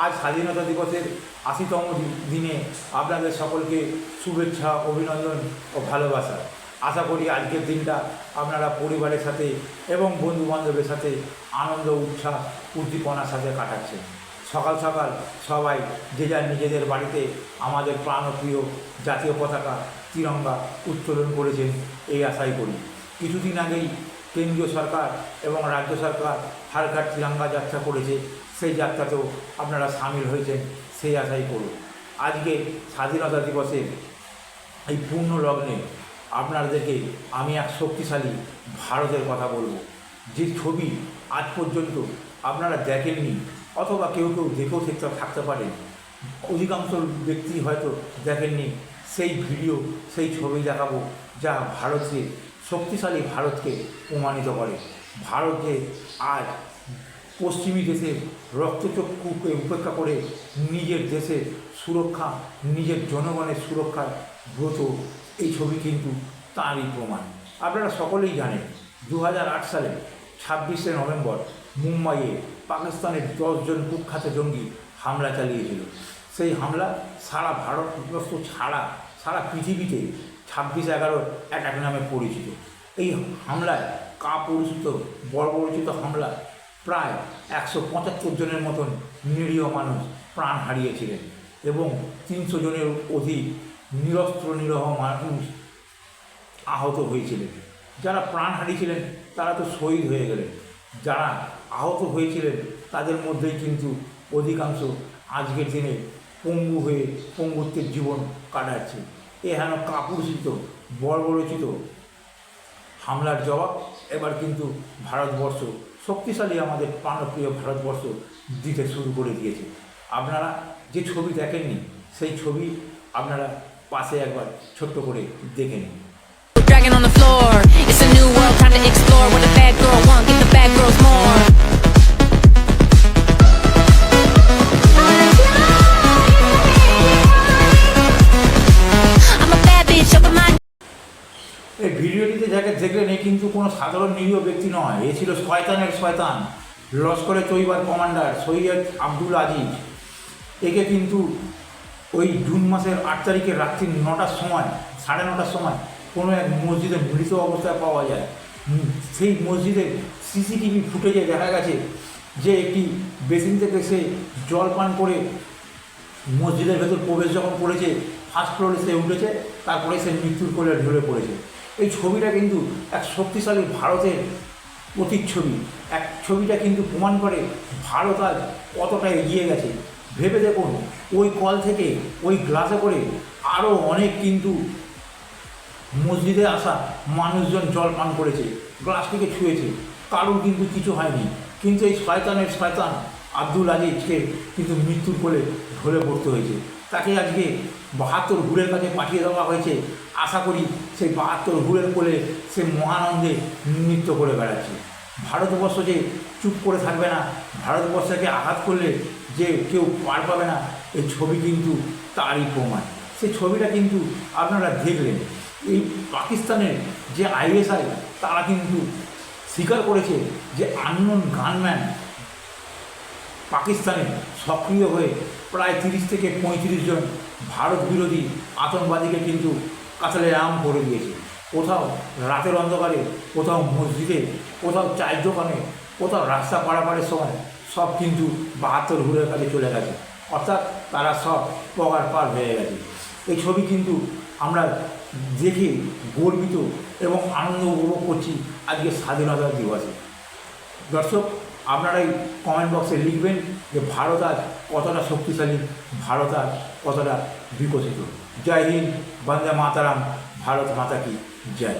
আজ স্বাধীনতা দিবসের ৮০তম দিনে আপনাদের সকলকে শুভেচ্ছা, অভিনন্দন ও ভালোবাসা। আশা করি আজকের দিনটা আপনারা পরিবারের সাথে এবং বন্ধুবান্ধবের সাথে আনন্দ, উৎসাহ, উদ্দীপনার সাথে কাটাচ্ছেন। সকাল সকাল সবাই যে যার নিজেদের বাড়িতে আমাদের প্রাণপ্রিয় জাতীয় পতাকা তিরঙ্গা উত্তোলন করেছেন, এই আশাই করি। কিছুদিন আগেই কেন্দ্রীয় সরকার এবং রাজ্য সরকার হর ঘর তিরঙ্গা যাত্রা করেছে, সেই যাত্রাতেও আপনারা সামিল হয়েছেন, সেই আশাই করুন। আজকে স্বাধীনতা দিবসের এই পূর্ণ লগ্নে আপনাদেরকে আমি এক শক্তিশালী ভারতের কথা বলবো, যে ছবি আজ পর্যন্ত আপনারা দেখেননি, অথবা কেউ কেউ দেখেও থাকতে পারেন, অধিকাংশ ব্যক্তি হয়তো দেখেননি। সেই ভিডিও, সেই ছবি দেখাবো যা ভারতের শক্তিশালী ভারতকে প্রমাণিত করে। ভারত যে আজ পশ্চিমী দেশের রক্তচক্ষুকে উপেক্ষা করে নিজের দেশের সুরক্ষা, নিজের জনগণের সুরক্ষার ব্রত, এই ছবি কিন্তু তারই প্রমাণ। আপনারা সকলেই জানেন 2008 সালে 26শে নভেম্বর মুম্বাইয়ে পাকিস্তানের 10 জন কুখ্যাত জঙ্গি হামলা চালিয়েছিল। সেই হামলা সারা ভারতবর্ষ ছাড়া সারা পৃথিবীতে 26/11 অ্যাটাক নামে পরিচিত। এই হামলায় কাপুরুষিত বর্বরচিত হামলা প্রায় 175 জনের মতন নিরীহ মানুষ প্রাণ হারিয়েছিলেন এবং 300 জনের অধিক নিরস্ত্র নিরহ মানুষ আহত হয়েছিলেন। যারা প্রাণ হারিয়েছিলেন তারা তো শহীদ হয়ে গেলেন, যারা আহত হয়েছিলেন তাদের মধ্যেই কিন্তু অধিকাংশ আজকের দিনে পঙ্গু হয়ে পঙ্গুত্বের জীবন কাটাচ্ছে। হেন কাপুরুষিত বর্বরচিত হামলার জবাব এবার কিন্তু ভারতবর্ষ, শক্তিশালী আমাদের প্রাণপ্রিয় ভারতবর্ষ দিতে শুরু করে দিয়েছে। আপনারা যে ছবি দেখেননি, সেই ছবি আপনারা পাশে একবার ছোট্ট করে দেখে নিন। Dragging on the floor, it's a new world, time to explore. What the bad girl want, give the bad girls more. I'm a bad bitch, open my এই ভিডিওটিতে যাকে দেখলেন, এ কিন্তু কোনো সাধারণ নিরীহ ব্যক্তি নয়, এ ছিল শয়তানের শয়তান, লস্করে তৈবার কমান্ডার সৈয়দ আব্দুল আজিজ। একে কিন্তু ওই জুন মাসের 8 তারিখে রাত্রি 9টার সময়, 9:30টার সময় কোনো এক মসজিদে মৃত অবস্থায় পাওয়া যায়। সেই মসজিদের সিসিটিভি ফুটেজে দেখা গেছে যে একটি বেসিন থেকে সে জল পান করে মসজিদের ভেতর প্রবেশ যখন করেছে, ফার্স্ট ফ্লোরে সে উঠেছে, তারপরে সে মৃত্যুর কোলে ঢলে পড়েছে। এই ছবিটা কিন্তু এক শক্তিশালী ভারতের প্রতিচ্ছবি। ছবিটা কিন্তু প্রমাণ করে ভারত আজ কতটা এগিয়ে গেছে। ভেবে দেখুন, ওই কল থেকে ওই গ্লাসে করে আরও অনেক কিন্তু মসজিদে আসা মানুষজন জল পান করেছে, গ্লাসটিকে ছুঁয়েছে, কারোর কিন্তু কিছু হয়নি। কিন্তু এই শয়তানের শয়তান আব্দুল আজিজকে কিন্তু মৃত্যুর কোলে ঢলে পড়তে হয়েছে। তাকে আজকে 72 হুরের কাছে পাঠিয়ে দেওয়া হয়েছে। আশা করি সেই 72 হুরের কোলে সে মহানন্দে নৃত্য করে বেড়াচ্ছে। ভারতবর্ষ যে চুপ করে থাকবে না, ভারতবর্ষকে আঘাত করলে যে কেউ পার পাবে না, এই ছবি কিন্তু তারই প্রমাণ। সেই ছবিটা কিন্তু আপনারা দেখলেন। এই পাকিস্তানের যে ISI, তারা কিন্তু স্বীকার করেছে যে আননোন গানম্যান পাকিস্তানে সক্রিয় হয়ে প্রায় 30 থেকে 35 জন ভারত বিরোধী আতঙ্কবাদীকে কিন্তু কাতালে আম করে দিয়েছে। কোথাও রাতের অন্ধকারে, কোথাও মসজিদে, কোথাও চায়ের দোকানে, কোথাও রাস্তা পারাপারের সময় সব কিন্তু 72 হুরের কাছে চলে গেছে। অর্থাৎ তারা সব পগার পার হয়ে গেছে। এই ছবি কিন্তু আমরা দেখে গর্বিত এবং আনন্দ উপভোগ করছি আজকে স্বাধীনতা দিবসে। দর্শক, আপনারাই কমেন্ট বক্সে লিখবেন যে ভারত আজ কতটা শক্তিশালী, ভারত আজ কতটা বিকশিত। জয় হিন্দ, বন্দে মাতারাম, ভারত মাতা কি জয়।